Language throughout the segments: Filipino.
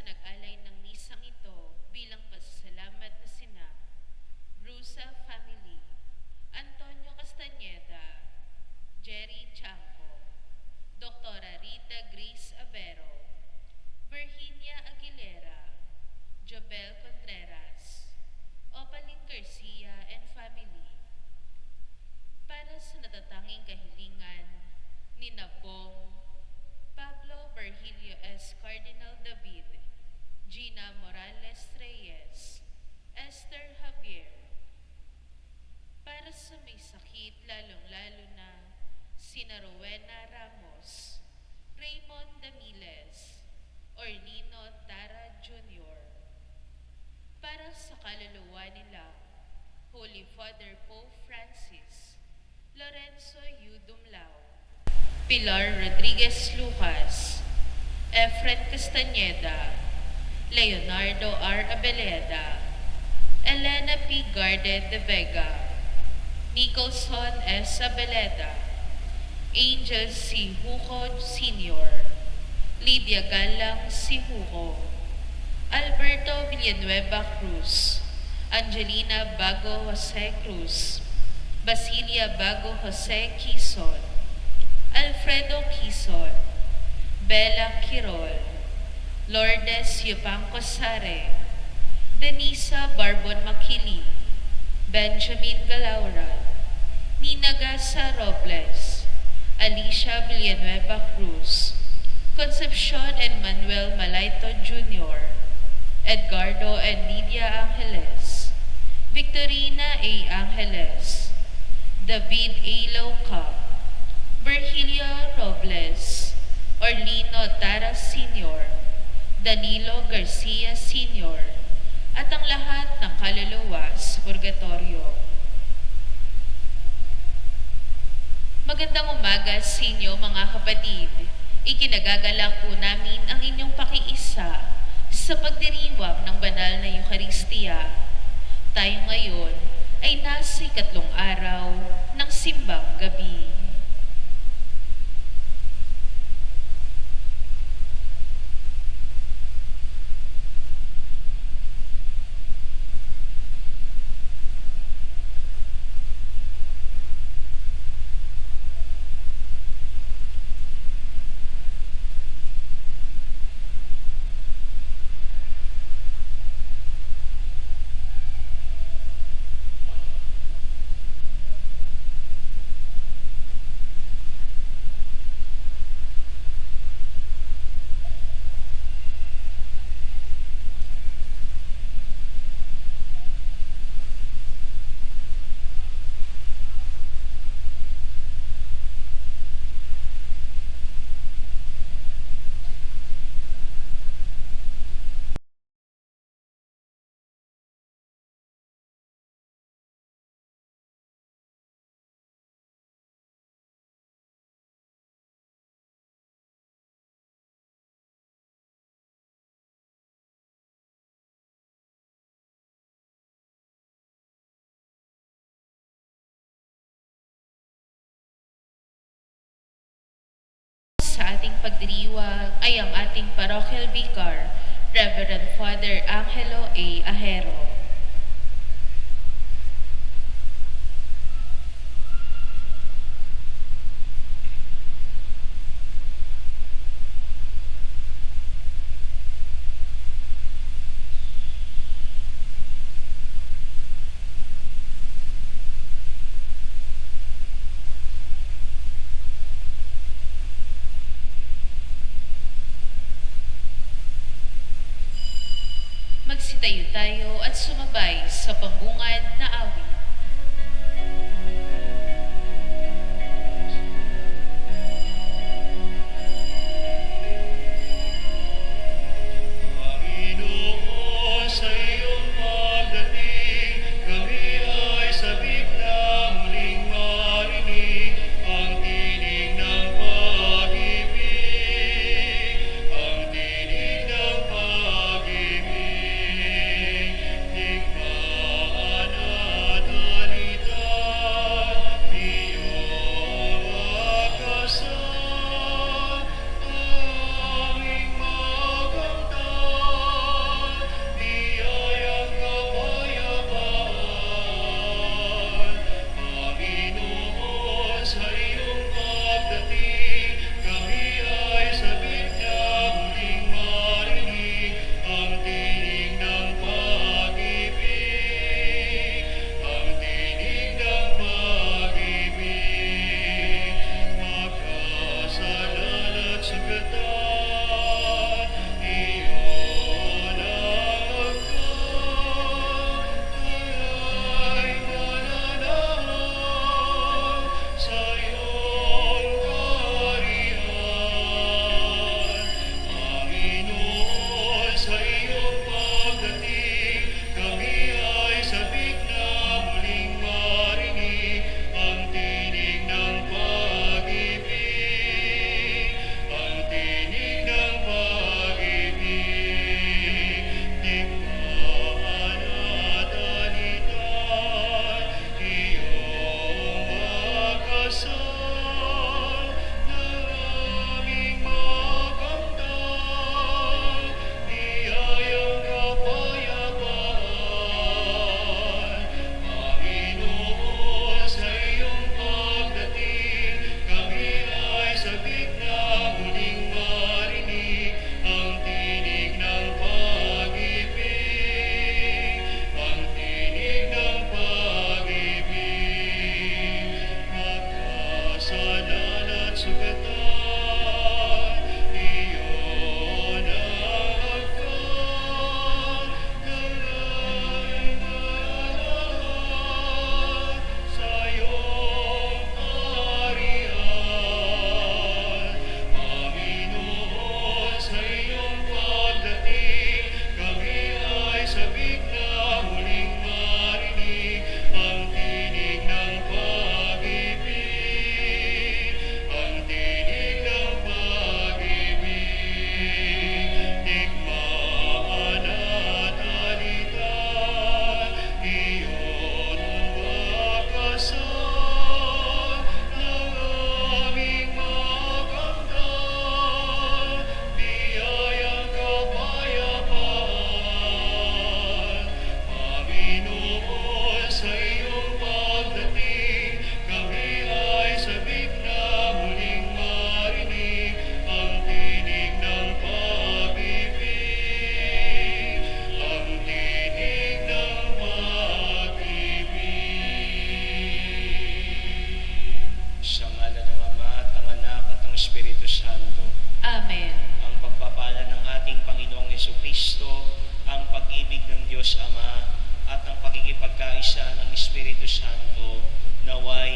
nag-alay ng misang ito bilang pasasalamat na sina Rusa family, Antonio Castañeda, Jerry Chanco, Doktora Rita Grace Avero, Virginia Aguilera, Jobel Contreras, Opaling Garcia and family, para sa natatanging kahilingan ni Nabong Pablo Virgilio S. Cardinal David, Gina Morales Reyes, Esther Javier, para sa may sakit lalong-lalo na sina Rowena Ramos, Raymond Damiles, Orlino Tara Jr., para sa kaluluwa nila Holy Father Pope Francis, Lorenzo U. Dumlao, Pilar Rodriguez Lucas, Efren Castañeda, Leonardo R. Abeleda, Elena P. Garde de Vega, Nicholson S. Abeleda, Angel C. Huco Sr., Lydia Galang C. Huco, Alberto Villanueva Cruz, Angelina Bago Jose Cruz, Basilia Bago Jose Quizon, Alfredo Quizon, Bella Quirol, Lourdes Yupanco Sare, Denisa Barbon Makili, Benjamin Galauran, Nina Gasa Robles, Alicia Villanueva Cruz, Concepcion and Manuel Malaito Jr., Edgardo and Lydia Angeles, Victorina A. Angeles, David A. Laucap, Virgilio Robles, Orlino Tara Sr., Danilo Garcia Sr., at ang lahat ng kaluluwa sa purgatorio. Magandang umaga sa inyo mga kapatid. Ikinagagalak po namin ang inyong pakiisa sa pagdiriwang ng banal na Eucharistia. Tayo ngayon ay nasa 3 araw ng simbang gabi. Sa ating pagdiriwang ay ang ating parochial vicar, Reverend Father Angelo A. Ahero. Magsitayo tayo at sumabay sa pambungad na awit. Panginoon, sa iyong pagdating, kami ay sabik na muling marinig ang tinig ng pag-ibig, ang tinig ng pag-ibig. Tingnan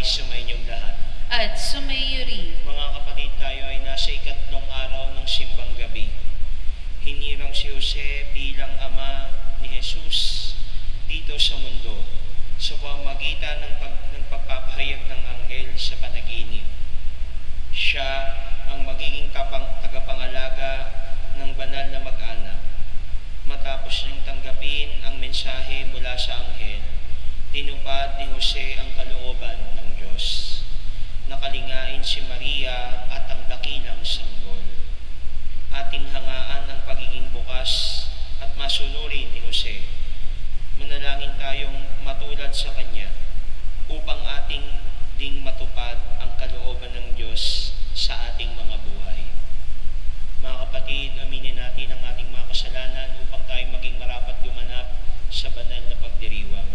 sumainyong lahat. At sumaiyo rin. Mga kapatid, tayo ay nasa ikatlong araw ng simbang gabi. Hinirang si Jose bilang ama ni Jesus dito sa mundo sa pamamagitan ng pagpapahayag ng anghel sa panaginip. Siya ang magiging tagapangalaga ng banal na mag-anak. Matapos niyang tanggapin ang mensahe mula sa anghel, tinupad ni Jose ang kalooban ng Diyos. Nakalingain si Maria at ang dakilang sanggol. Ating hangaan ang pagiging bukas at masunurin ni Jose. Manalangin tayong matulad sa Kanya upang ating ding matupad ang kalooban ng Diyos sa ating mga buhay. Mga kapatid, aminin natin ang ating mga kasalanan upang tayo maging marapat gumanap sa banal na pagdiriwang.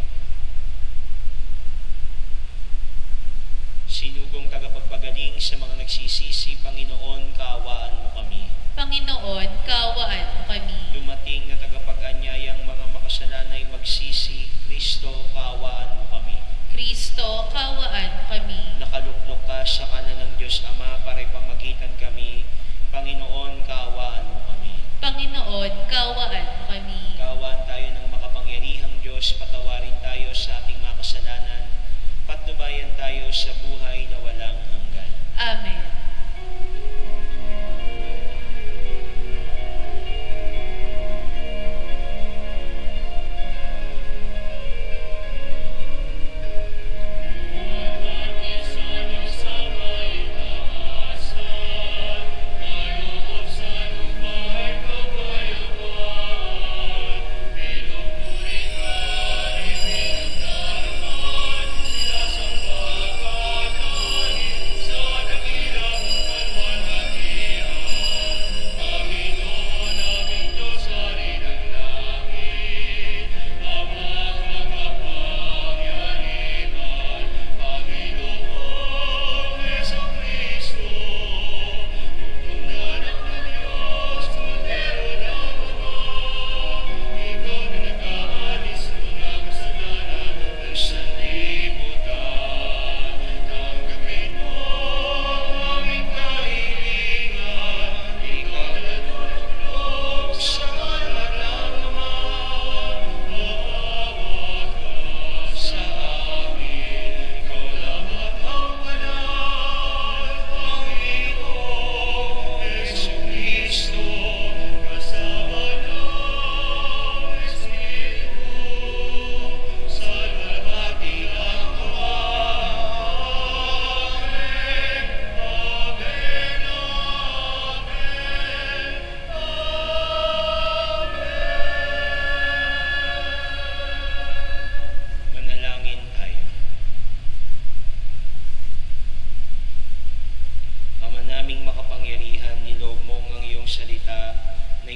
Sinugong tagapagpagaling sa mga nagsisisi, Panginoon, kaawaan mo kami. Panginoon, kaawaan mo kami. Dumating na tagapag-anyayang mga makasalanay magsisi, Kristo, kaawaan mo kami. Kristo, kaawaan mo kami. Nakaluklok ka sa kanan ng Diyos Ama para ipamagitan kami. Panginoon, kaawaan mo kami. Panginoon, kaawaan mo kami. Kaawaan tayo ng makapangyarihang Diyos, patawarin tayo sa ating mga kasalanan, patnubayan tayo sa buhay na walang hanggan. Amen.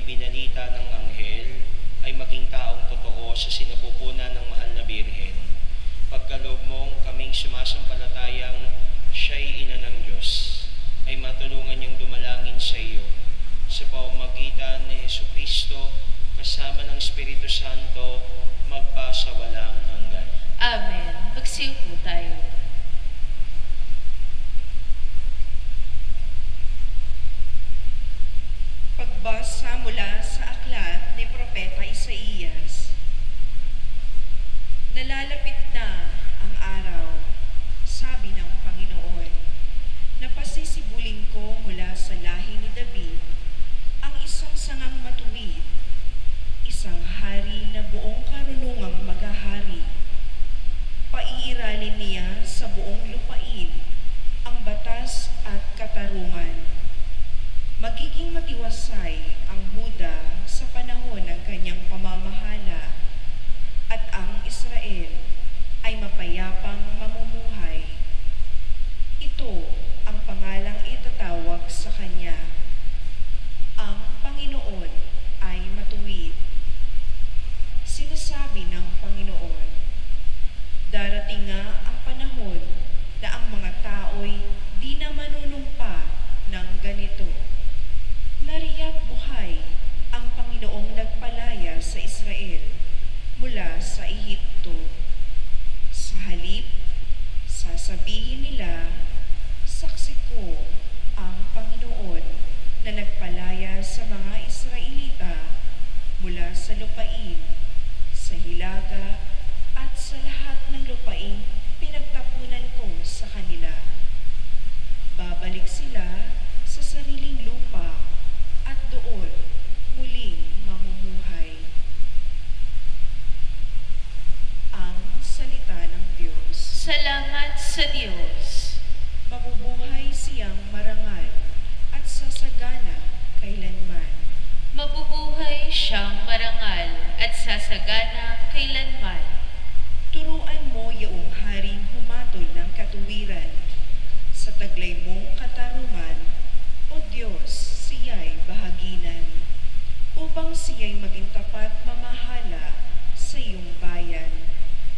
ibinalita ng anghel ay maging taong totoo sa sinapupunan ng mahal na Birhen. Pagkaloob mong kaming sumasampalatayang siya'y ina ng Diyos, ay matulungan niyang dumalangin sa iyo sa pamamagitan ni Jesucristo kasama ng Espiritu Santo magpasawalang hanggan. Amen. Magsiupo tayo. Pagbasa mula sa aklat ni Propeta Isaías. Nalalapit na ang araw, sabi ng Panginoon, na pasisibulin ko mula sa lahi ni David ang isang sangang matuwid, isang hari na buong karunungang maghahari. Paiiralin niya sa buong lupain ang batas at katarungan. Magiging matiwasay ang Huda sa panahon ng kanyang pamamahala at ang Israel ay mapayapang mamumuhay. Ito ang pangalang itatawag sa kanya. Ang Panginoon ay matuwid. Sinasabi ng Panginoon, darating nga ang panahon na ang mga tao'y di na manunumpa ng ganito. Nariya't buhay ang Panginoong nagpalaya sa Israel mula sa Ehipto. Sa halip, sabihin nila, saksi ko ang Panginoon na nagpalaya sa mga Israelita mula sa lupain, sa hilaga at sa lahat ng lupain pinagtapunan ko sa kanila. Babalik sila sa sariling lupa at doon muling mamumuhay. Ang salita ng Diyos. Salamat sa Diyos. Mabubuhay siyang marangal at sasagana kailanman. Mabubuhay siyang marangal at sasagana kailanman. Turuan mo yaong haring humatol ng katuwiran. Sa taglay mong katarungan, O Diyos, siya'y bahaginan. Upang siya'y maging tapat mamahala sa iyong bayan.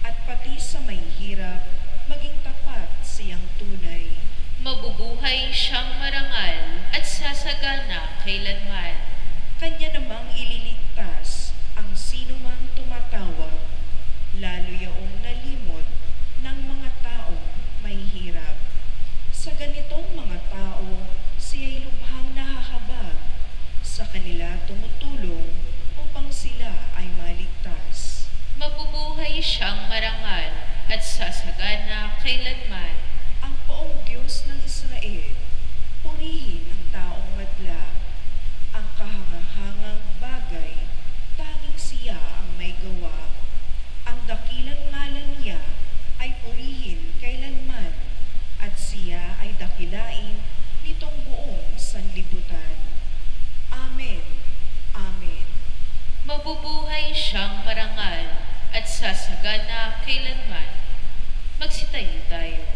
At pati sa may hirap, maging tapat siyang tunay. Mabubuhay siyang marangal at sasagana kailanman. Kanya namang ililigtas ang sinumang tumatawag, lalo yaong nalimot ng mga taong may hirap. Sa ganitong mga tao, siya'y lubhang nahahabag. Sa kanila tumutulong upang sila ay maligtas. Mabubuhay siyang marangal at sasagana kailanman. Ang poong Diyos ng Israel, purihin ang taong madla. Ang kahangahangang bagay, tanging siya ang may gawa. Ang dakilang ngalan niya ay purihin kailanman, at siya ay dakilain nitong buong sanlibutan. Amen. Amen. Mabubuhay siyang marangal at sasagana kailanman. Magsitayo tayo.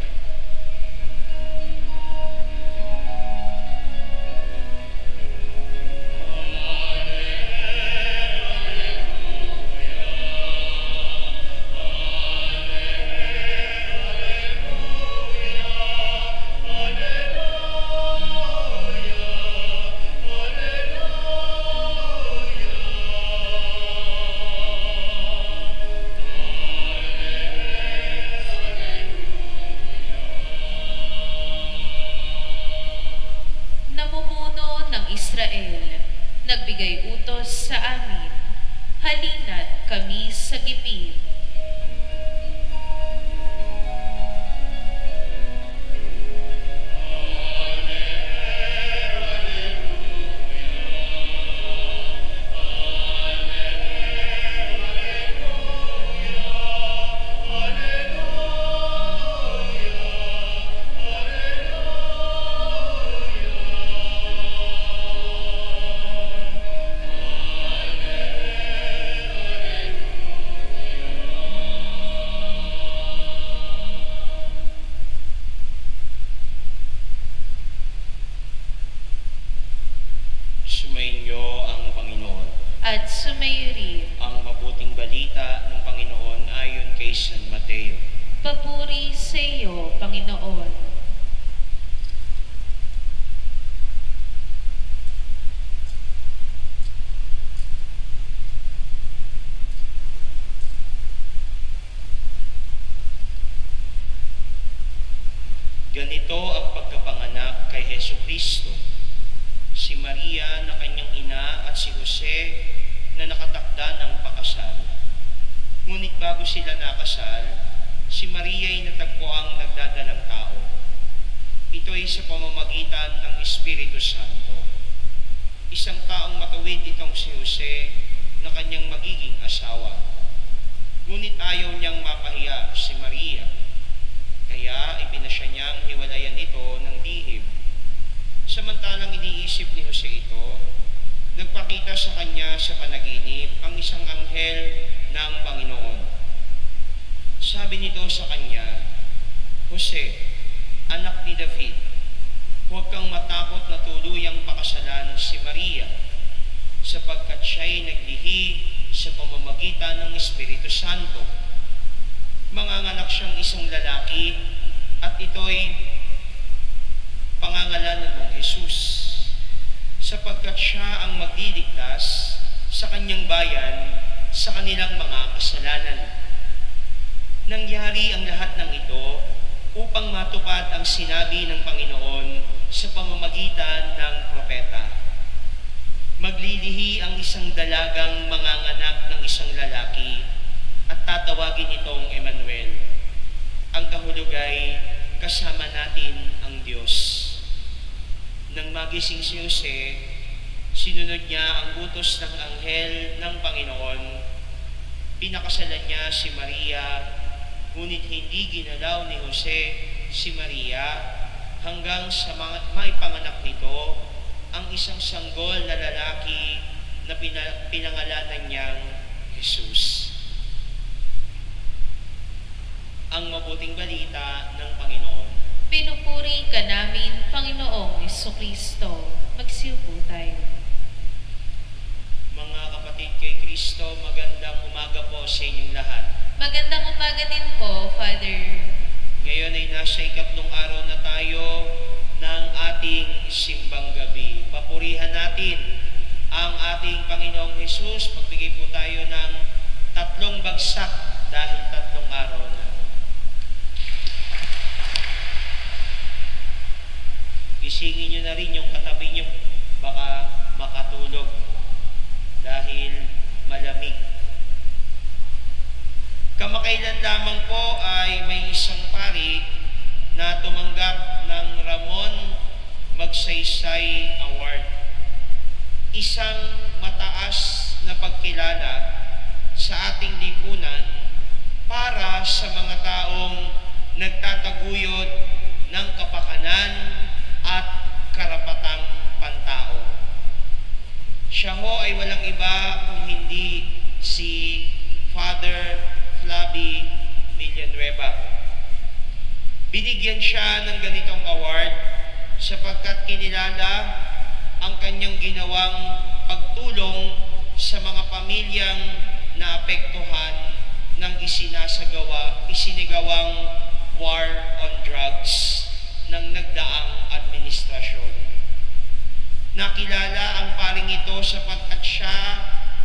Namumuno ng Israel, nagbigay utos sa amin, halina't kami sa gipit. Sumainyo ang Panginoon. At sumayo rin, Ang mabuting balita ng Panginoon ayon kay San Mateo. papuri sa iyo, Panginoon. Ganito ang pagkapanganak kay Hesukristo. Si Maria na kanyang ina at si Jose na nakatakda ng pakasal. Ngunit bago sila nakasal, si Maria ay natagpuang nagdadalang tao. Ito ay sa pamamagitan ng Espiritu Santo. Isang taong matuwid itong si Jose na kanyang magiging asawa. Ngunit ayaw niyang mapahiya si Maria. Kaya ipinasya niyang hiwalayan ito ng lihim. Samantalang iniisip ni Jose ito, nagpakita sa kanya sa panaginip ang isang anghel ng Panginoon. Sabi nito sa kanya, Jose, anak ni David, huwag kang matakot na tuluyang pakasalan si Maria, sapagkat siya'y naglihi sa pamamagitan ng Espiritu Santo. Manganganak siyang isang lalaki at ito'y pangangalanan mong Jesus, sapagkat siya ang magliligtas sa kanyang bayan sa kanilang mga kasalanan. Nangyari ang lahat ng ito upang upang matupad ang sinabi ng Panginoon sa pamamagitan ng propeta. Maglilihi ang isang dalagang manganganak ng isang lalaki at tatawagin itong Emmanuel. Ang kahulugay, kasama natin ang Diyos. Nang magising si Jose, sinunod niya ang utos ng anghel ng Panginoon. Pinakasalan niya si Maria, ngunit hindi ginalaw ni Jose si Maria hanggang sa maipanganak nito ang isang sanggol na lalaki na pinangalanan niyang Jesus. Ang mabuting balita ng Panginoon. Pinupuri ka namin, Panginoong Jesucristo. Magsiupo tayo. Mga kapatid kay Kristo, magandang umaga po sa inyong lahat. Magandang umaga din po, Father. Ngayon ay nasa ikatlong araw na tayo ng ating simbang gabi. Papurihan natin ang ating Panginoong Jesus. Magbigay po tayo ng 3 bagsak dahil 3 araw na. Gisingin nyo na rin yung katabi nyo, baka makatulog dahil malamig. Kamakailan lamang po ay may isang pari na tumanggap ng Ramon Magsaysay Award. Isang mataas na pagkilala sa ating lipunan para sa mga taong nagtataguyod ng kapakanan at karapatang pantao. Siya ho ay walang iba kung hindi si Father Flavi Villanueva. Binigyan siya ng ganitong award sapagkat kinilala ang kanyang ginawang pagtulong sa mga pamilyang naapektuhan ng isinigawang war on drugs ng nagdaang administrasyon. Nakilala ang paring ito sapagkat siya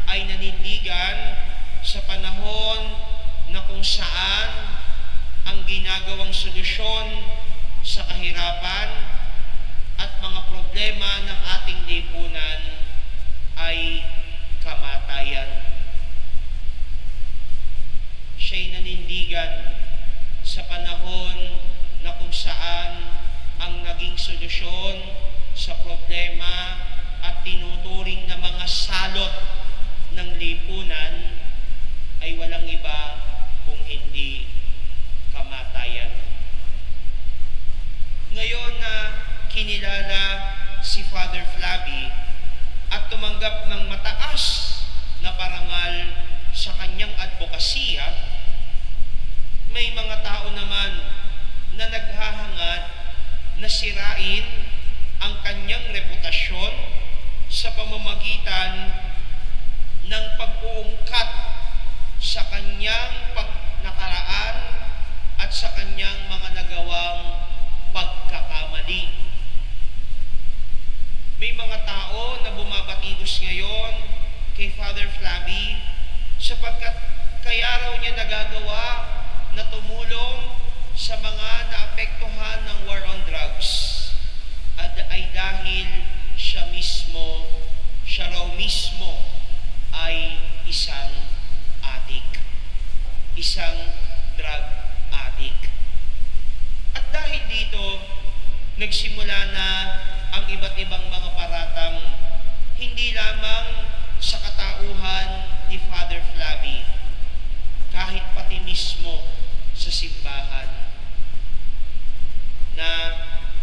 ay nanindigan sa panahon na kung saan ang ginagawang solusyon sa kahirapan at mga problema ng ating lipunan ay kamatayan. Siya'y nanindigan sa panahon na kung saan ang naging solusyon sa problema at tinuturing na mga salot ng lipunan ay walang iba kung hindi kamatayan. Ngayon na kinilala si Father Flavi at tumanggap ng mataas na parangal sa kanyang advokasya, may mga tao naman na naghahangad na sirain ang kanyang reputasyon sa pamamagitan ng pag-uungkat sa kanyang nakaraan at sa kanyang mga nagawang pagkakamali. May mga tao na bumabatikos ngayon kay Father Flavi sapagkat kaya raw niya nagagawa na tumulong sa mga naapektuhan ng war on drugs ay dahil siya raw mismo ay isang addict, isang drug addict. At dahil dito, nagsimula na ang iba't ibang mga paratang hindi lamang sa katauhan ni Father Flavi, kahit pati mismo sa simbahan, na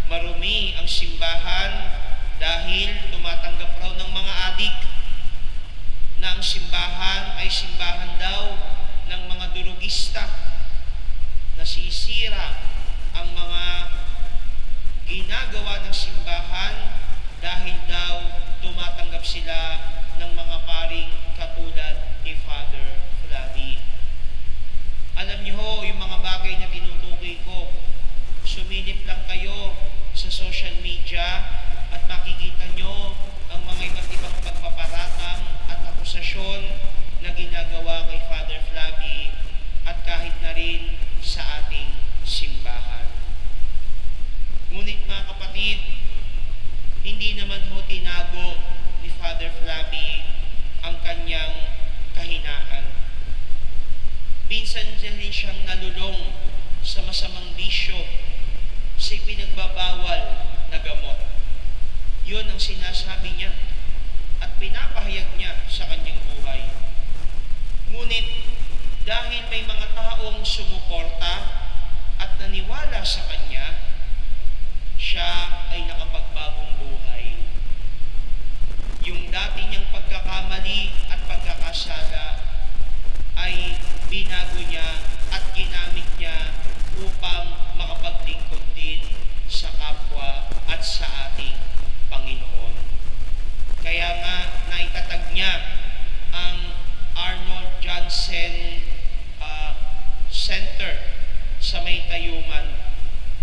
marumi ang simbahan dahil tumatanggap raw ng mga adik, na ang simbahan ay simbahan daw ng mga durugista, nasisira ang mga ginagawa ng simbahan dahil daw tumatanggap sila ng mga paring katulad ni Father Flavi. Alam niyo ho, yung mga bagay na tinutukoy ko, sumilip lang kayo sa social media at makikita nyo ang mga iba't ibang pagpaparatang at akusasyon na ginagawa kay Father Flavi at kahit na rin sa ating simbahan. Ngunit mga kapatid, hindi naman ho tinago ni Father Flavi ang kanyang kahinaan. Minsan din siyang nalulong sa masamang bisyo, sa pinagbabawal na gamot. Yun ang sinasabi niya at pinapahayag niya sa kanyang buhay. Ngunit dahil may mga taong sumuporta at naniwala sa kanya, siya ay nakapagbagong buhay. Yung dati niyang pagkakamali at pagkakasala ay binago niya at ginamit niya upang makapaglingkod din sa kapwa at sa ating Panginoon. Kaya nga naitatag niya ang Arnold Johnson Center sa may Tayuman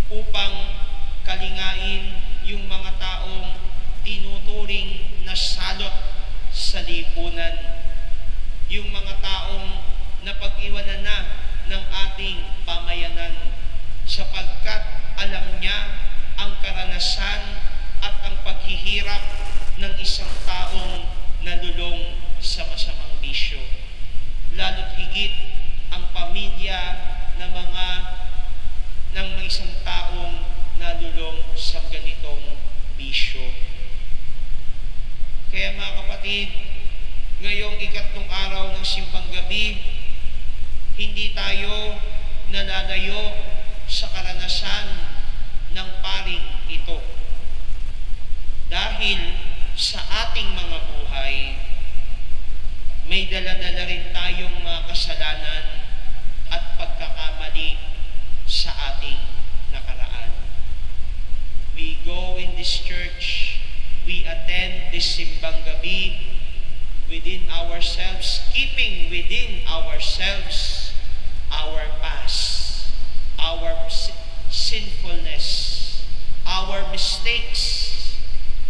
upang kalingain yung mga taong tinuturing na salot sa lipunan, yung mga taong napag-iwanan na ng ating pamayanan sapagkat alam niya ang karanasan at ang paghihirap ng isang taong nalulong sa masamang bisyo. Lalo't higit ang pamilya ng isang taong nalulong sa ganitong bisyo. Kaya mga kapatid, ngayong 3 araw ng simbang gabi, hindi tayo nalalayo sa karanasan ng paring ito. Dahil sa ating mga buhay, may dala-dala rin tayong mga kasalanan at pagkakamali sa ating nakaraan. We go in this church, we attend this simbang gabi within ourselves, keeping within ourselves our past, our sinfulness, our mistakes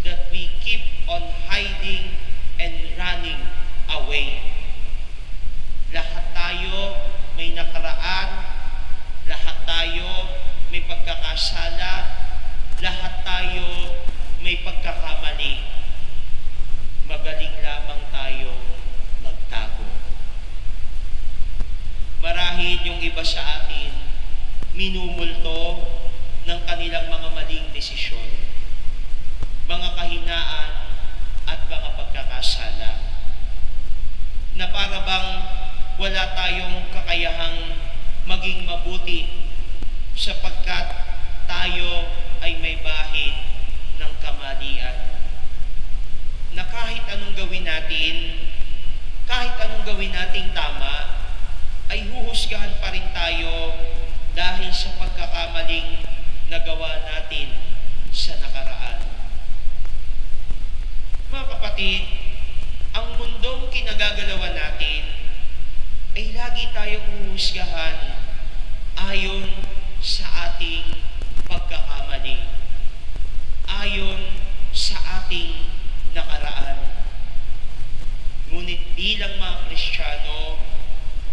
that we keep on hiding and running away. Lahat tayo may nakaraan, lahat tayo may pagkakasala, lahat tayo may pagkakamali. Magaling lamang tayo magtago. Marahil yung iba sa atin minumulto ng kanilang mga maling desisyon, mga kahinaan at mga pagkakasala, na para bang wala tayong kakayahang maging mabuti sapagkat tayo ay may bahid ng kamalian. Na kahit anong gawin nating tama, ay huhusgahan pa rin tayo dahil sa pagkakamaling nagawa natin sa nakaraan. Mga kapatid, ang mundong kinagagalawan natin ay lagi tayong huhusgahan ayon sa ating pagkakamali, ayon sa ating nakaraan. Ngunit bilang mga Kristiyano,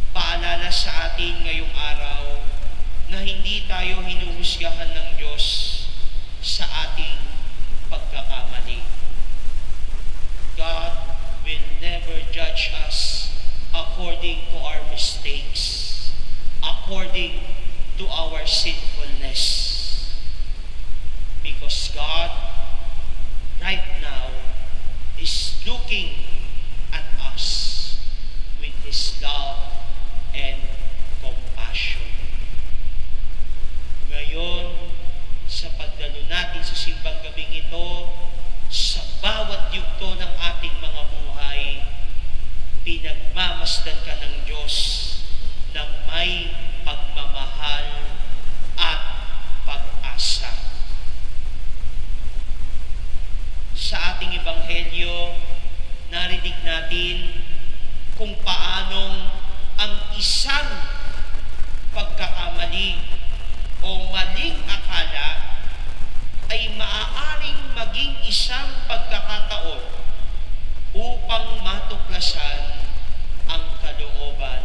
paalala sa atin ngayong araw na hindi tayo hinuhusgahan ng Diyos sa ating pagkakamali. God will never judge us according to our mistakes, according to our sinfulness. Because God, right now, is looking at us with His love and compassion. Ngayon, sa pagdalo natin sa simbang gabing ito, sa bawat yugto ng ating mga buhay, pinagmamasdan ka ng Diyos ng may pagmamahal at pag-asa. Sa ating ebanghelyo, narinig natin kung paanong ang isang pagkakamali o maling akala ay maaaring maging isang pagkakataon upang matuklasan ang kalooban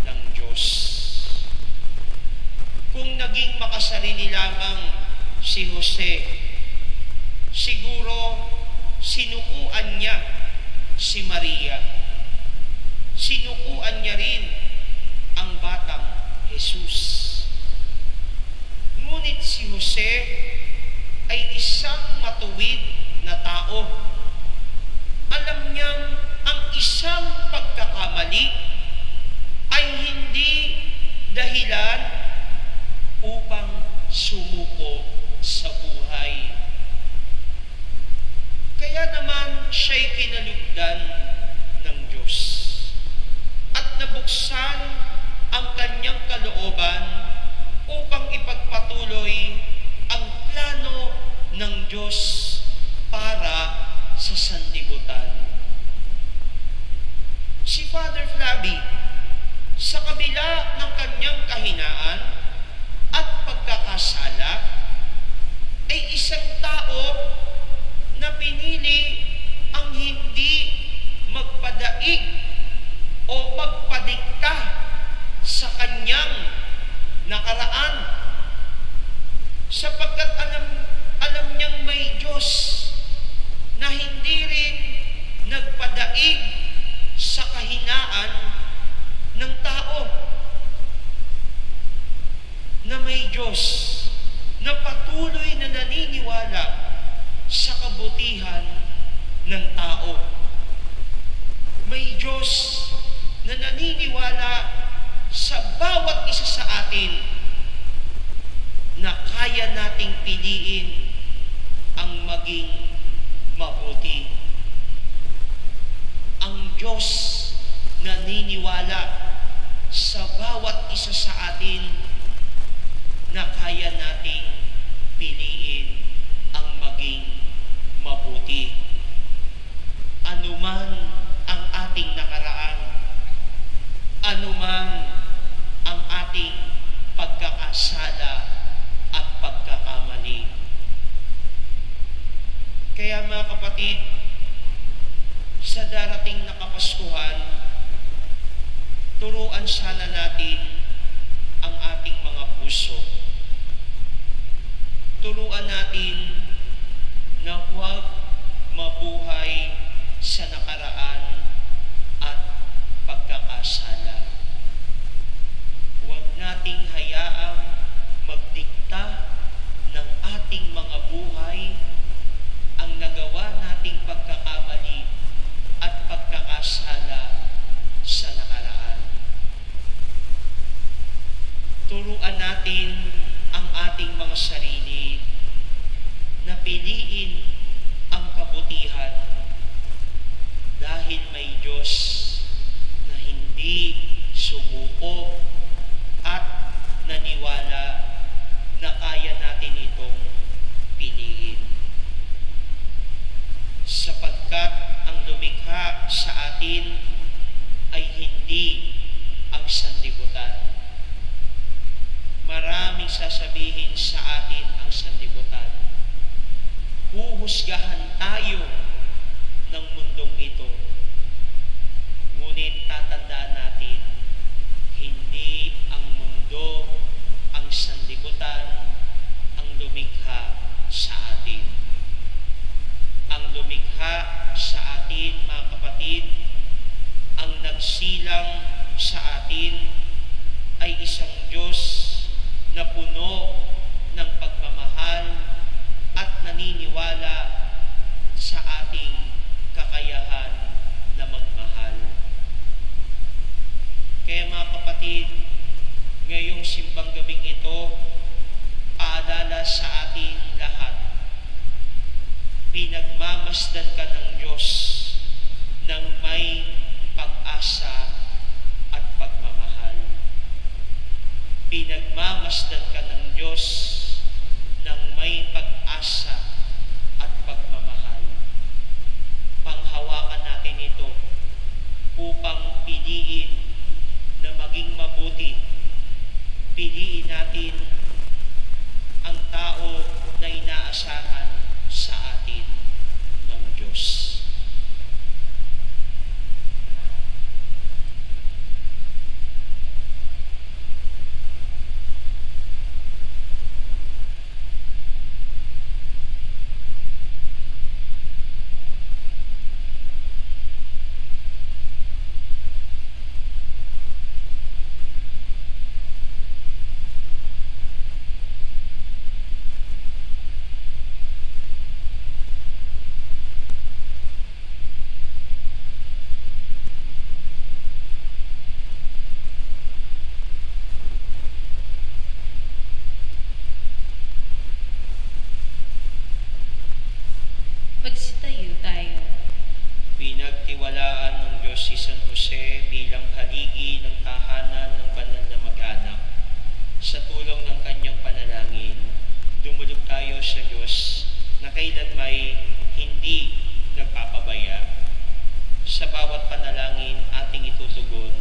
ng Diyos. Kung naging makasarili lamang si Jose. Siguro sinukuan niya si Maria. Sinukuan niya rin ang batang Jesus. Ngunit si Jose ay isang matuwid na tao. Alam niyang ang isang pagkakamali ay hindi dahilan upang sumuko sa buhay. Kaya naman siya'y kinalugdan ng Diyos at nabuksan ang kanyang kalooban upang ipagpatuloy ang plano ng Diyos para sa sanlibutan. Si Father Flavi, sa kabila ng kanyang kahinaan at pagkakasala, ay isang tao na pinili ang hindi magpadaig o magpadikta sa kanyang nakaraan, sapagkat alam niyang may Diyos na hindi rin nagpadaig sa kahinaan ng tao, na may Diyos na patuloy na naniniwala sa kabutihan ng tao. May Diyos na naniniwala sa bawat isa sa atin na kaya nating piliin ang maging mabuti. Ang Diyos naniniwala sa bawat isa sa atin na kaya nating piliin ang maging mabuti. Anuman ang ating nakaraan, anuman ang ating pagkakasala at pagkakamali. Kaya mga kapatid, sa darating na Kapaskuhan, turuan sana natin ang ating mga puso. Turuan natin na huwag mabuhay sa nakaraan at pagkakasala. Huwag nating hayaang magdikta ng ating mga buhay ang nagawa nating pagkakamali at pagkakasala sa nakaraan. Turuan natin ang ating mga sarili na piliin ang kabutihan dahil may Diyos na hindi sumuko at naniwala na kaya natin itong piliin. Sapagkat ang lumikha sa atin ay hindi ang sanlibutan. Maraming sasabihin sa atin ang sanlibutan. Huhusgahan tayo ng mundong ito. Ngunit tatandaan natin, hindi ang mundo, ang sanlibutan, ang lumikha sa atin. Ang lumikha sa atin, mga kapatid, ang nagsilang sa atin ay isang Diyos na puno ng pagmamahal at naniniwala sa ating kakayahan na magmahal. Kaya mga kapatid, ngayong simbang gabing ito, paalala sa ating lahat, pinagmamasdan ka ng Diyos ng may pag-asa at pagmamahal. Pinagmamasdan ka ng Diyos ng may pag-asa at pagmamahal. Panghawakan natin ito upang piliin na maging mabuti. Piliin natin ang tao na inaasahan sa atin ng Diyos. pinagkatiwalaan ng Diyos si San Jose bilang haligi ng tahanan ng banal na mag-anak. Sa tulong ng kanyang panalangin, dumulog tayo sa Diyos na kailanmay hindi nagpapabaya. Sa bawat panalangin ating itutugon,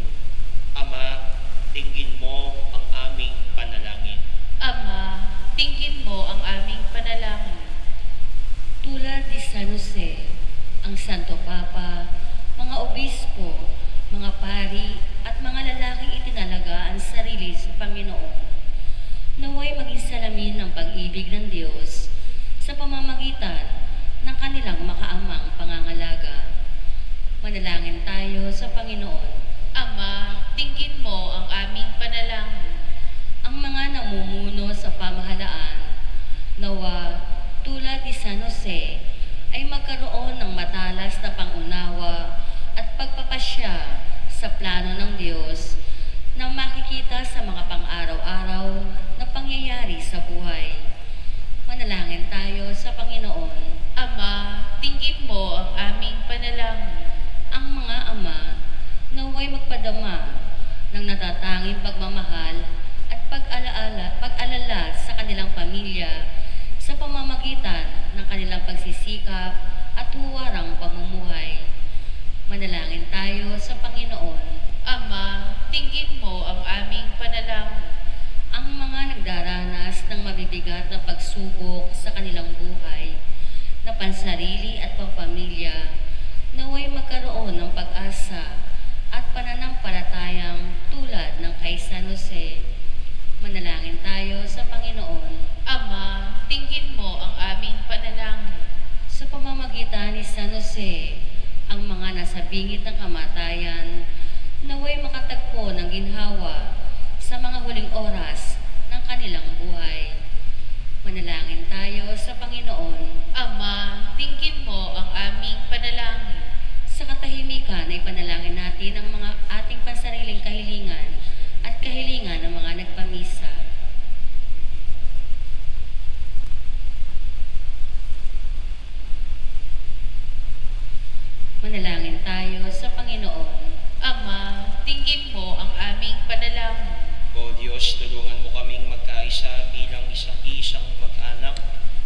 Ama, dinggin mo ang aming panalangin. Ama, tingin mo ang aming panalangin. Tulad ni San Jose, ang Santo Papa, mga obispo, mga pari at mga lalaking itinalaga ang sarili sa Panginoon, naway maging salamin ng pag-ibig ng Diyos sa pamamagitan ng kanilang makaamang pangangalaga. Manalangin tayo sa Panginoon. Ama, tingin mo ang aming panalangin. Ang mga namumuno sa pamahalaan, nawa tulad ni San Jose, ay magkaroon ng matalas na pangunawa at pagpapasya sa plano ng Diyos na makikita sa mga pang-araw-araw na pangyayari sa buhay. Manalangin tayo sa Panginoon. Ama, tingin mo ang aming panalangin. Ang mga ama naway magpadama ng natatanging pagmamahal at pag-alala sa kanilang pamilya sa pamamagitan ng kanilang pagsisikap at huwarang pamumuhay. Manalangin tayo sa Panginoon. Ama, tingin mo ang aming panalangin. Ang mga nagdaranas ng mabibigat na pagsubok sa kanilang buhay, na pansarili at pampamilya, naway magkaroon ng pag-asa at pananampalatayang tulad ng kay San Jose. Manalangin tayo sa Panginoon. Ama, tingin mo ang aming panalangin. Sa pamamagitan ni San Jose, ang mga nasa bingit ng kamatayan, naway makatagpo ng ginhawa sa mga huling oras ng kanilang buhay. Manalangin tayo sa Panginoon. Ama, tingin mo ang aming panalangin. Sa katahimikan ay panalangin natin ang mga ating pansariling kahilingan at kahilingan ng mga nagpamisa. Manalangin tayo sa Panginoon. Ama, tingin mo ang aming panalangin. O Diyos, tulungan mo kaming magkaisa bilang isang mag-anak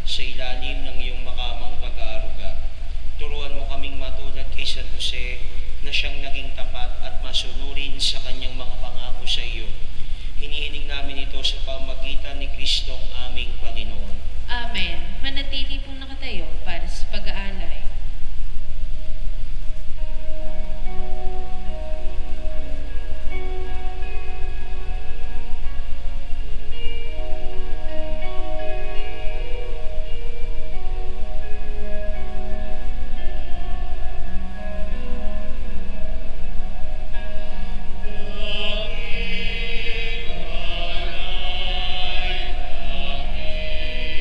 sa ilalim ng iyong makamang pag-aaruga. Turuan mo kaming matulad kay San Jose na siyang naging tapat at masunurin sa kanyang mga pangako sa iyo. Hinihiling namin ito sa pamamagitan ni Kristong aming Panginoon. Amen. Manatili pong nakatayo para sa pag-aalay. Tanging alay namin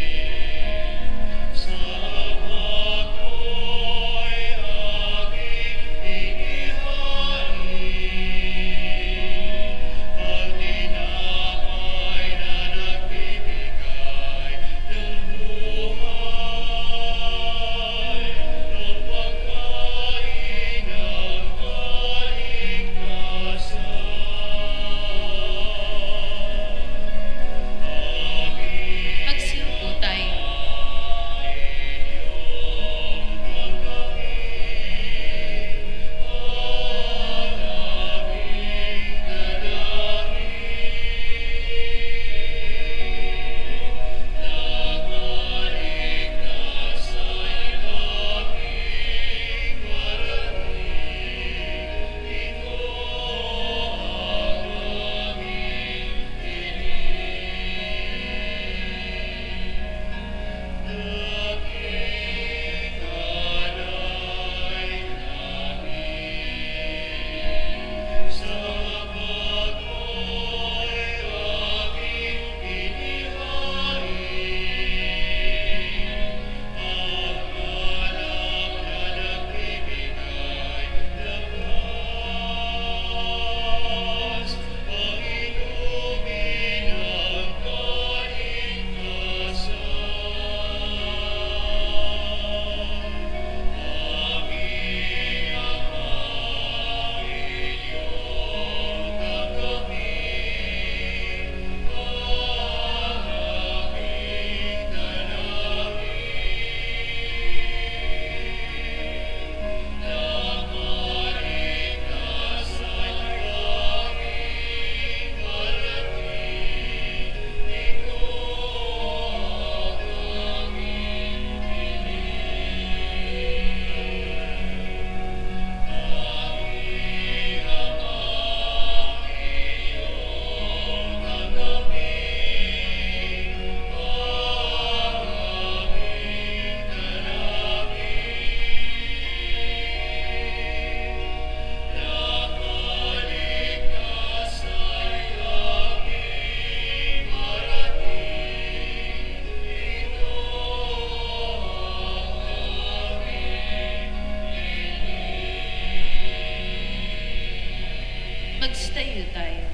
Magsitayo tayo.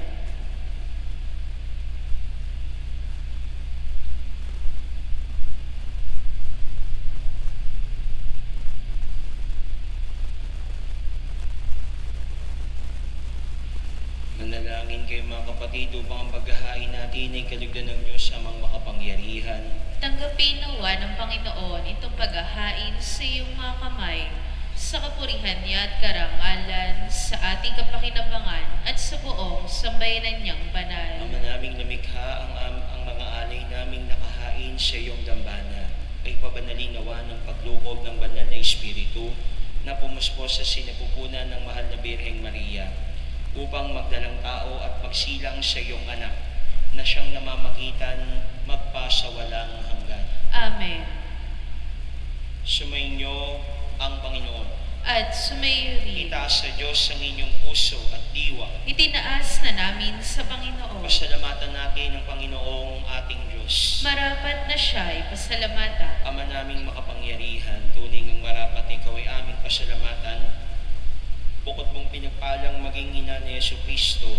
Manalangin kayo mga kapatid upang ang paghahain natin ay kalugdan ng Diyos amang makapangyarihan. Tanggapin nawa ng Panginoon itong paghahain sa iyong mga kamay, sa kapurihan niya at karangalan, sa ating kapakinabangan at sa buong sambayanan niyang banal. Ama naming namikha ang mga alay naming nakahain sa iyong dambana ay pabanalin nawa ng paglukob ng banal na Espiritu na pumuspo sa sinapupunan ng mahal na Birheng Maria upang magdalang tao at magsilang sa iyong anak na siyang namamagitan magpasawalang hanggan. Amen. Sumainyo ang Panginoon. At sumayo rin. Itaas sa Diyos ang inyong puso at diwa. Itinaas na namin sa Panginoon. Pasalamatan natin ang Panginoong ating Diyos. Marapat na siya pasalamatan. Ama naming makapangyarihan, tunay ng marapat na ikaw ay aming pasalamatan. Bukod mong pinagpalang maging ina ni Yesu Kristo,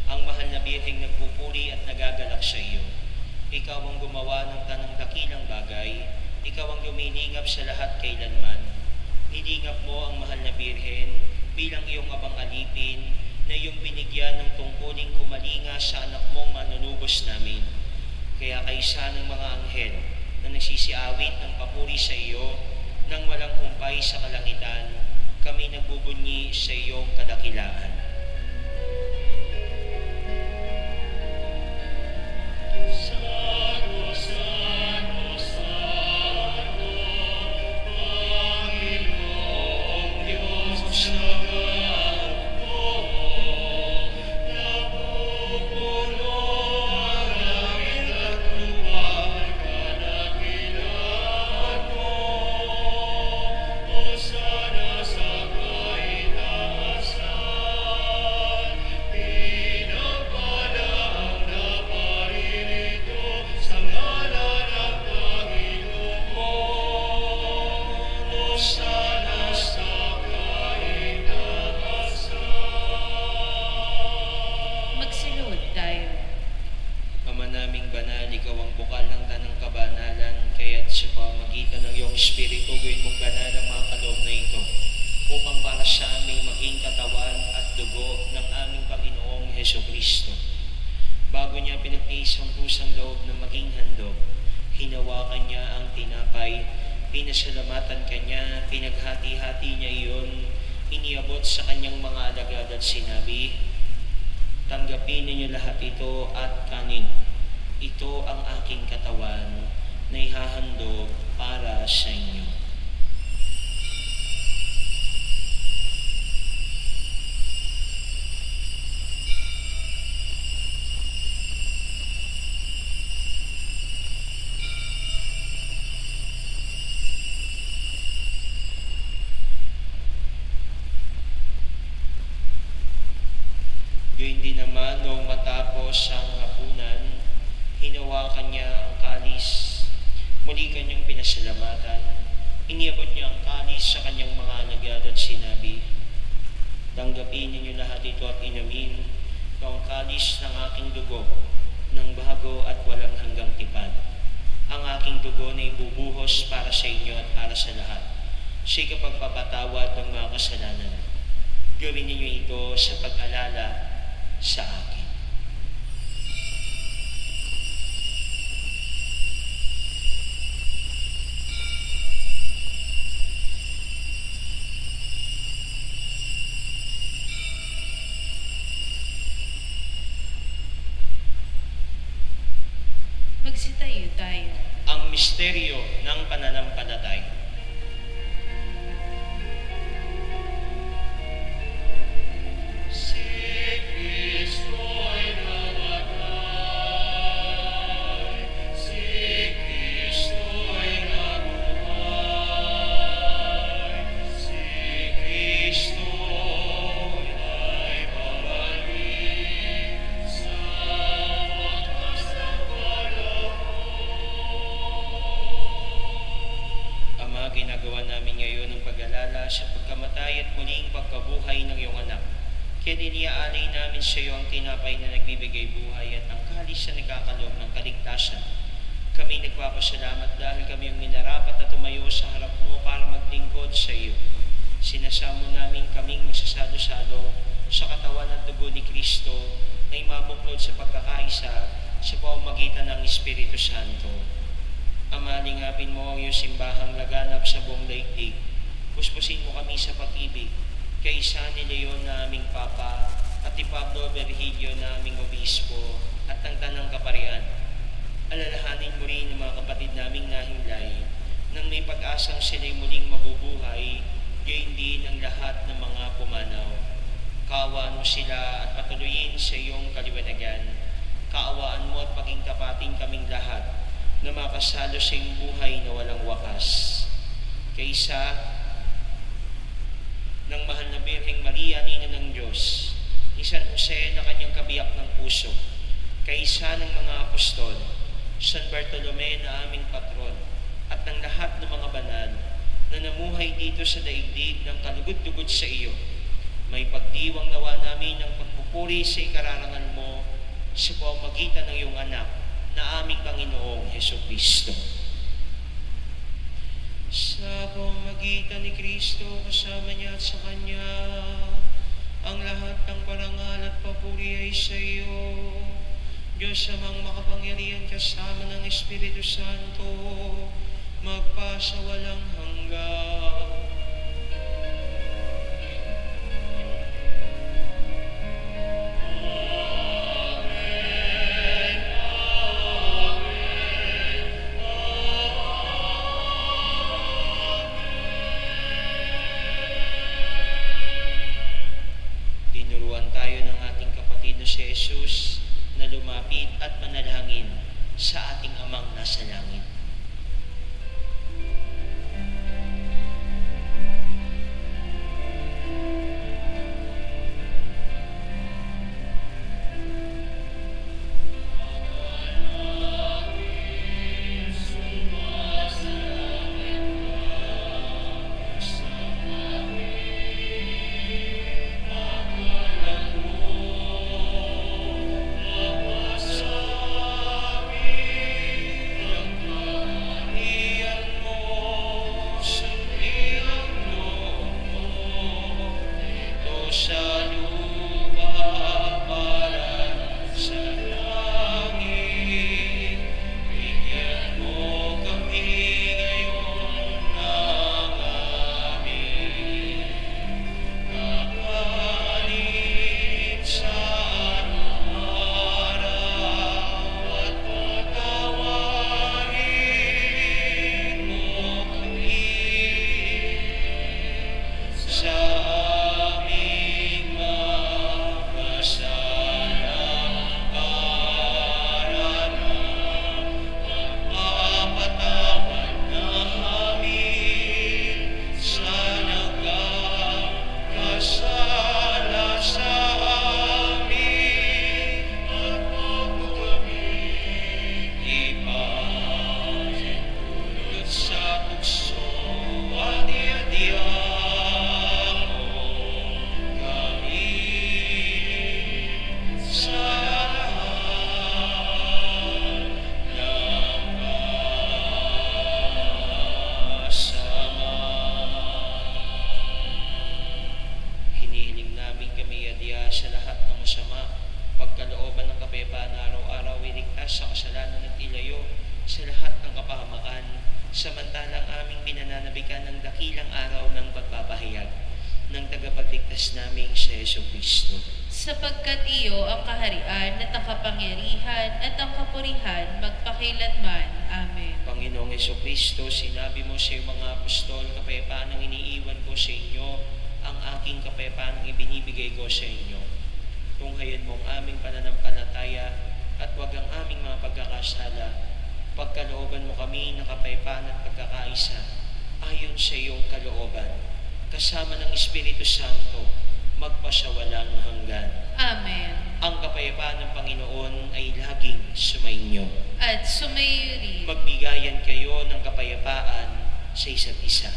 ang mahal na Birheng nagpupuri at nagagalak sa iyo. Ikaw ang gumawa ng tanang dakilang bagay, ikaw ang lumilingap sa lahat kailanman. Nilingap mo ang mahal na Birhen bilang iyong abang alipin na iyong binigyan ng tungkuling kumalinga sa anak mong manunubos namin. Kaya kaysa ng mga anghel na nagsisiawit ng papuri sa iyo nang walang humpay sa kalangitan, kami nagbubunyi sa iyong kadakilaan. Santo, Santo, Santo, Panginoong Diyos naghapo, napupuno ang langit at lupa, kadakilaan mo. Hosana sa kaitaasan, pinagpala ang naparirito sa ngalan ng Panginoon mo. Hosana sa kaitaasan. Magsilod tayo. Ama naming banal, ikaw ang bukal ng tanang kabanalan, kaya't sa pamagitan ng iyong Espiritu, gawin mong banal ang mga kaloob na ito, upang para sa aming maging katawan at dugo ng aming Panginoong Heso Kristo. Bago niya pinagtiis ang pusang loob na maging handog, hinawakan niya ang tinapay, pinasalamatan kanya, pinaghati-hati niya iyon, iniabot sa kanyang mga alagad at sinabi, "Tanggapin ninyo lahat ito at kanin. Ito ang aking katawan na ihahandog para sa inyo." Gayun din naman noong matapos ang hapunan, hinawakan niya ang kalis. Muli kanyang pinasalamatan. Iniabot niya ang kalis sa kanyang mga alagad at sinabi, "Tanggapin ninyo lahat ito at inumin. Ito ang kalis ng aking dugo, ng bago at walang hanggang tipan. Ang aking dugo na ibubuhos para sa inyo at para sa lahat, sa ikapagpapatawad ng mga kasalanan. Gawin ninyo ito sa pag-alala sa akin." Magsitayo tayo. Ang misteryo ng pananampalataya. Si Kristo'y namatay, si Kristo'y nabuhay, si Kristo'y ay babalik sa wakas ng panahon. Ama, ginagawa namin ngayon ang pag-alala sa pagkamatay at muling pagkabuhay ng iyong anak. Kaya iniaalay namin sa iyo ang tinapay na nagbibigay buhay at ang kalis na nagkakaloob ng kaligtasan. Kami nagpapasalamat dahil kami yung minarapat at tumayo sa harap mo para maglingkod sa iyo. Sinasamo namin kaming magsasalo-salo sa katawan at dugo ni Kristo na mabuklod sa pagkakaisa sa pamamagitan ng Espiritu Santo. Ama, lingapin mo ang iyong simbahang laganap sa buong daigdig. Puspusin mo kami sa pag-ibig kay San Leon na aming Papa at ni Pablo Virgilio na aming Obispo at ang Tanang Kaparian. Alalahanin mo rin ang mga kapatid naming nahimlay nang may pag-asang sila'y muling mabubuhay, gayon din ang lahat ng mga pumanaw. Kaawaan mo sila at patuloyin sa iyong kaliwanagan. Kaawaan mo at paging tapatin kaming lahat na makasalo sa iyong buhay na walang wakas. Kaysa ng mahal na Birheng Maria, Ina ng Diyos, ni San Jose na kanyang kabiyak ng puso, kaysa ng mga apostol, San Bartolome na aming patron, at ng lahat ng mga banal na namuhay dito sa daigdig ng kalugod-lugod sa iyo, may pagdiwang nawa namin ng pagpupuri sa ikararangal mo sa pamamagitan ng iyong anak na aming Panginoong Hesukristo. Sa pamamagitan ni Kristo, kasama niya at sa Kanya, ang lahat ng parangal at papuri ay sa iyo, Diyos amang makapangyarihan kasama ng Espiritu Santo, magpasa walang hanggan. Tinuruan tayo ng ating kapatid na si Jesus na lumapit at manalangin sa ating Amang nasa langit. Sa lahat ng masama, pagkalooban ng kapayapaan na araw-araw iligtas sa kasalanan at ilayo sa lahat ng kapahamakan, samantalang aming pinananabikan ng dakilang araw ng pagpapahayag ng tagapagligtas naming si Jesucristo. Sapagkat iyo ang kaharian at ang kapangyarihan at ang kapurihan magpakailanman. Amen. Panginoong Jesucristo, sinabi mo sa iyong mga apostol, kapayapaan ang iniiwan ko sa inyo, ang aking kapayapaan ang ibinibigay ko sa inyo. Tunghayan mo ang aming pananampalataya at huwag ang aming mga pagkakasala. Pagkalooban mo kami ng kapayapaan at pagkakaisa ayon sa iyong kalooban. Kasama ng Espiritu Santo, magpasawalang hanggan. Amen. Ang kapayapaan ng Panginoon ay laging sumainyo. At sumayo rin. Magbigayan kayo ng kapayapaan sa isa't isa.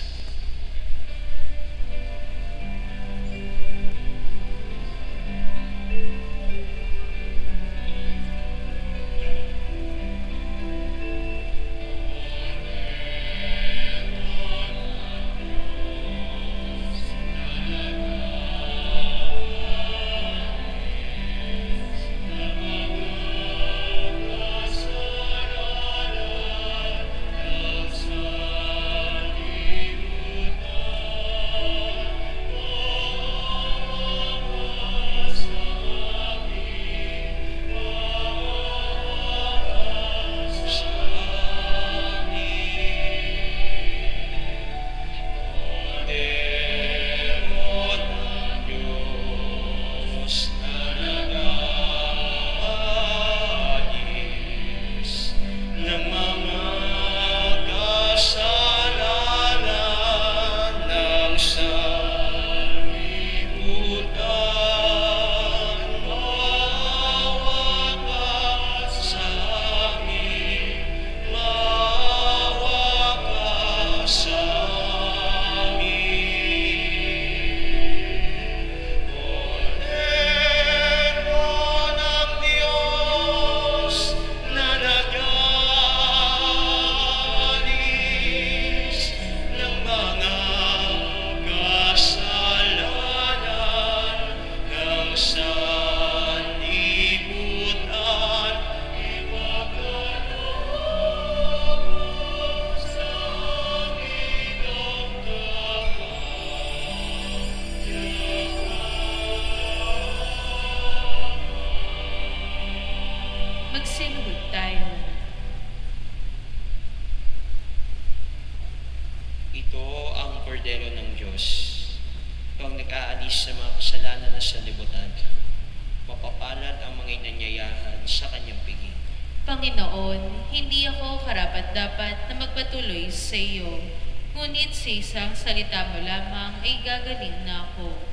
Ito ang kordero ng Diyos. Ito ang nag-aalis sa mga kasalanan na sanlibutan. Mapapalad ang mga inanyayahan sa kanyang piging. Panginoon, hindi ako karapat-dapat na magpatuloy sa iyo, ngunit sa isang salita mo lamang ay gagaling na ako.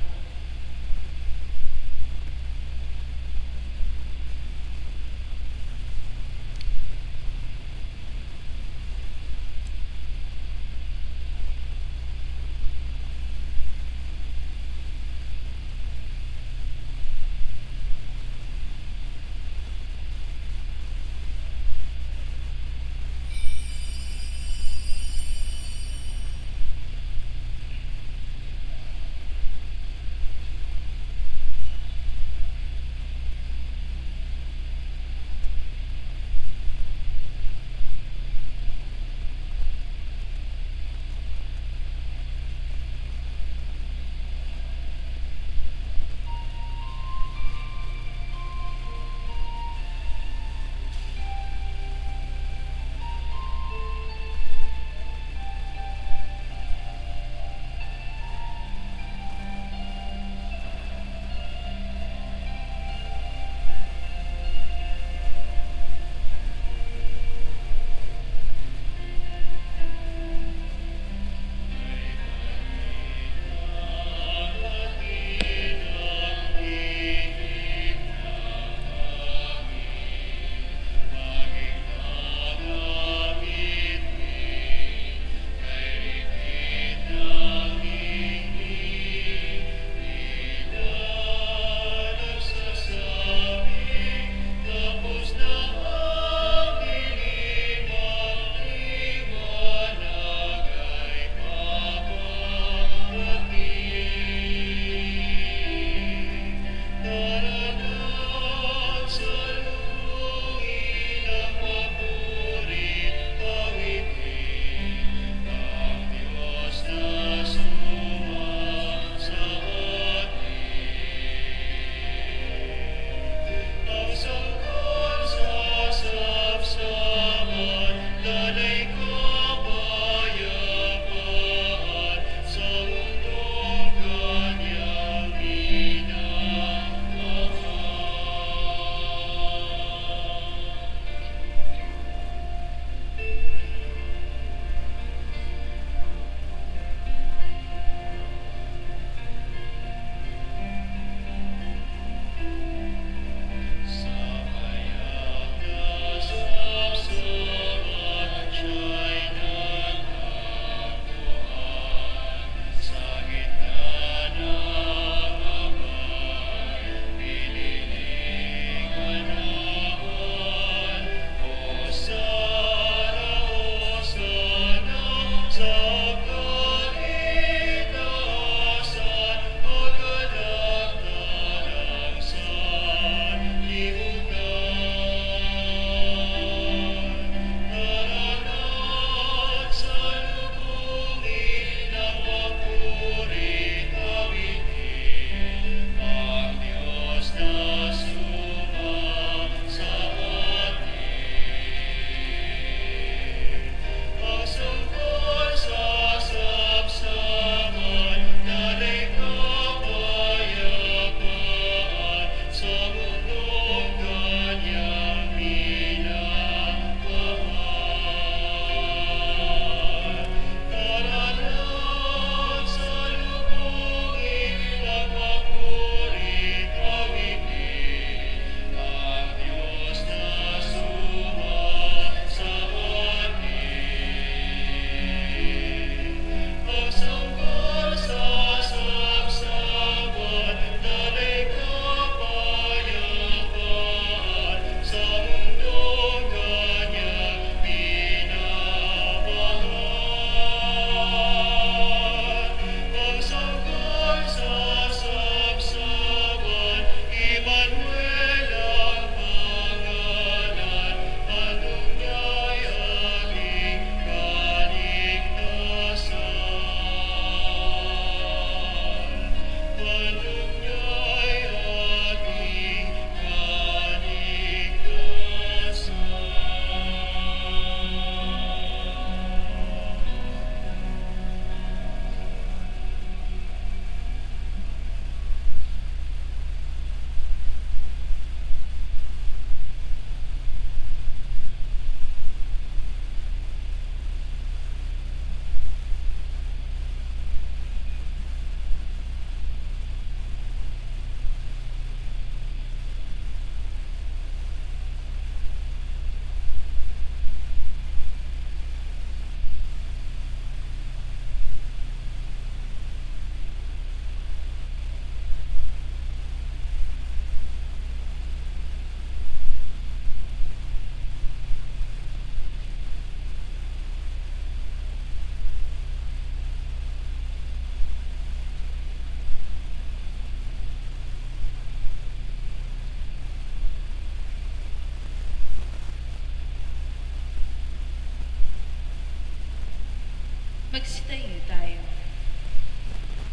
Magsitayo tayo.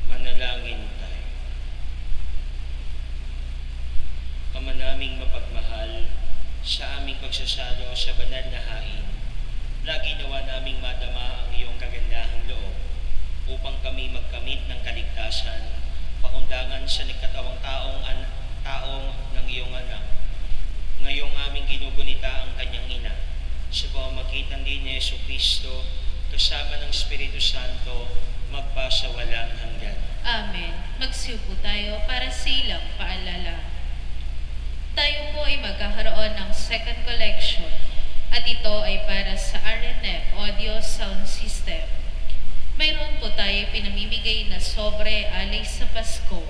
Manalangin tayo. Ama naming mapagmahal, sa aming pagsasalo sa banal na hain, lagi nawa naming madama ang iyong kagandahang loob upang kami magkamit ng kaligtasan, pakundangan sa nagkatawang taong ng iyong anak. Ngayong aming ginugunita ang kanyang ina, sa pamamagitan din ni Jesucristo, kasama ng Espiritu Santo, magpasawalang hanggan. Amen. Magsiupo tayo para sa ilang paalala. Tayo po ay magkakaroon ng second collection at ito ay para sa RNF Audio Sound System. Mayroon po tayo pinamimigay na sobre alay sa Pasko.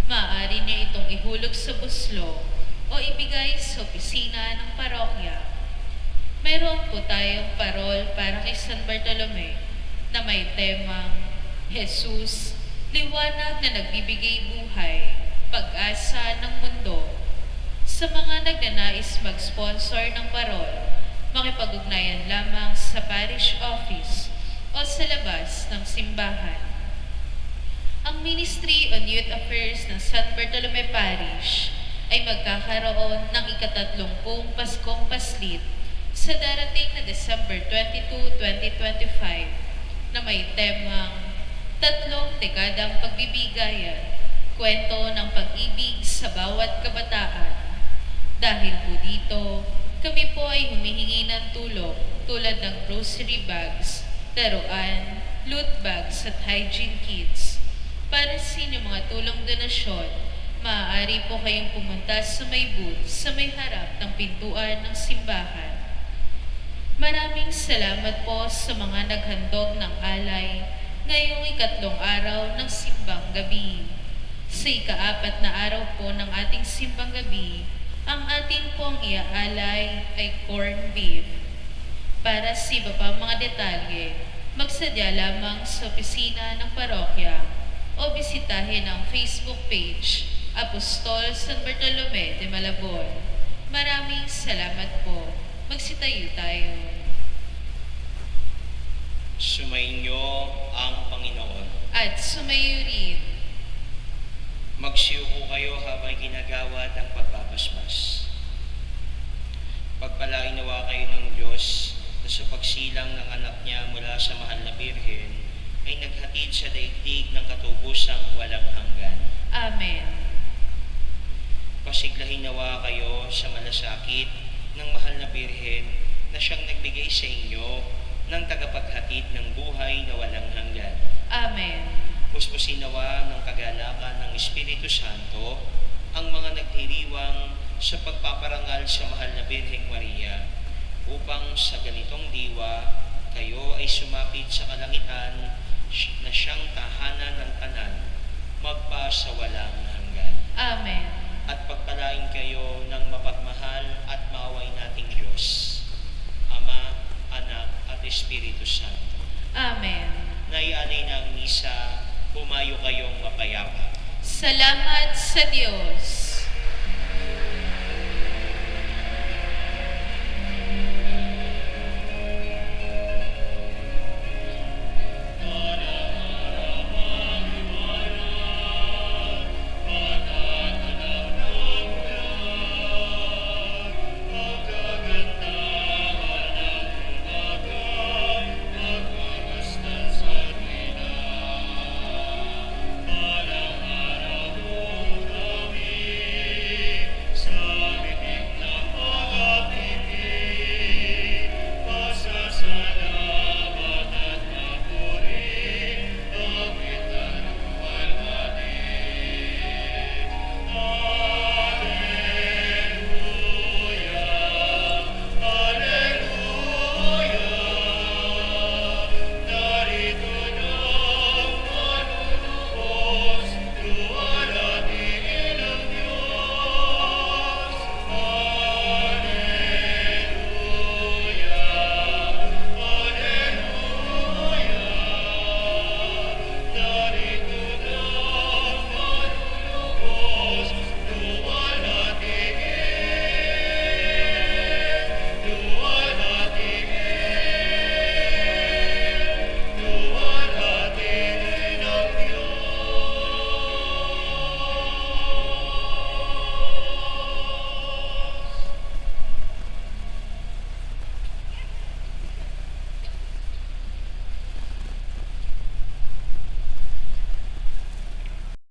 Maaari niyo itong ihulog sa buslo o ibigay sa opisina ng parokya. Mayroon po tayong parol para kay San Bartolome na may temang Jesus, liwanag na nagbibigay buhay, pag-asa ng mundo. Sa mga nagnanais mag-sponsor ng parol, makipag-ugnayan lamang sa parish office o sa labas ng simbahan. Ang Ministry on Youth Affairs ng San Bartolome Parish ay magkakaroon ng ika-30 Paskong Paslit sa darating na December 22, 2025 na may temang 3 dekadang pagbibigayan, kwento ng pag-ibig sa bawat kabataan. Dahil po dito, kami po ay humihingi ng tulong tulad ng grocery bags, laruan, loot bags at hygiene kits. Para sa inyong mga tulong donasyon, maaari po kayong pumunta sa may booth sa may harap ng pintuan ng simbahan. Maraming salamat po sa mga naghandog ng alay ngayong ikatlong araw ng simbang gabi. Sa ika-4 na araw po ng ating simbang gabi, ang ating pong iaalay ay corned beef. Para sa iba pa mga detalye, magsadya lamang sa opisina ng parokya o bisitahin ang Facebook page Apostol San Bartolome de Malabon. Maraming salamat po. Magsitayo tayo. Sumainyo ang Panginoon. At sumayo rin. Magsiupo kayo habang ginagawad ang pagbabasbas. Pagpalain nawa kayo ng Diyos na sa pagsilang ng anak niya mula sa mahal na Birhen ay naghatid sa daigdig ng katubusang walang hanggan. Amen. Pasiglahin nawa kayo sa malasakit ng mahal na Birhen na siyang nagbigay sa inyo ng tagapaghatid ng buhay na walang hanggan. Amen. Puspusin nawa ng kagalakan ng Espiritu Santo ang mga nagdiriwang sa pagpaparangal sa mahal na Birheng Maria upang sa ganitong diwa kayo ay sumapit sa kalangitan na siyang tahanan ng tanan magpa sa walang hanggan. Amen. At pagpalain kayo ng mapagmahal at maaway nating Diyos, Ama, Anak at Espiritu Santo. Amen. Naialay na ang misa, pumayo kayong mapayapa. Salamat sa Diyos.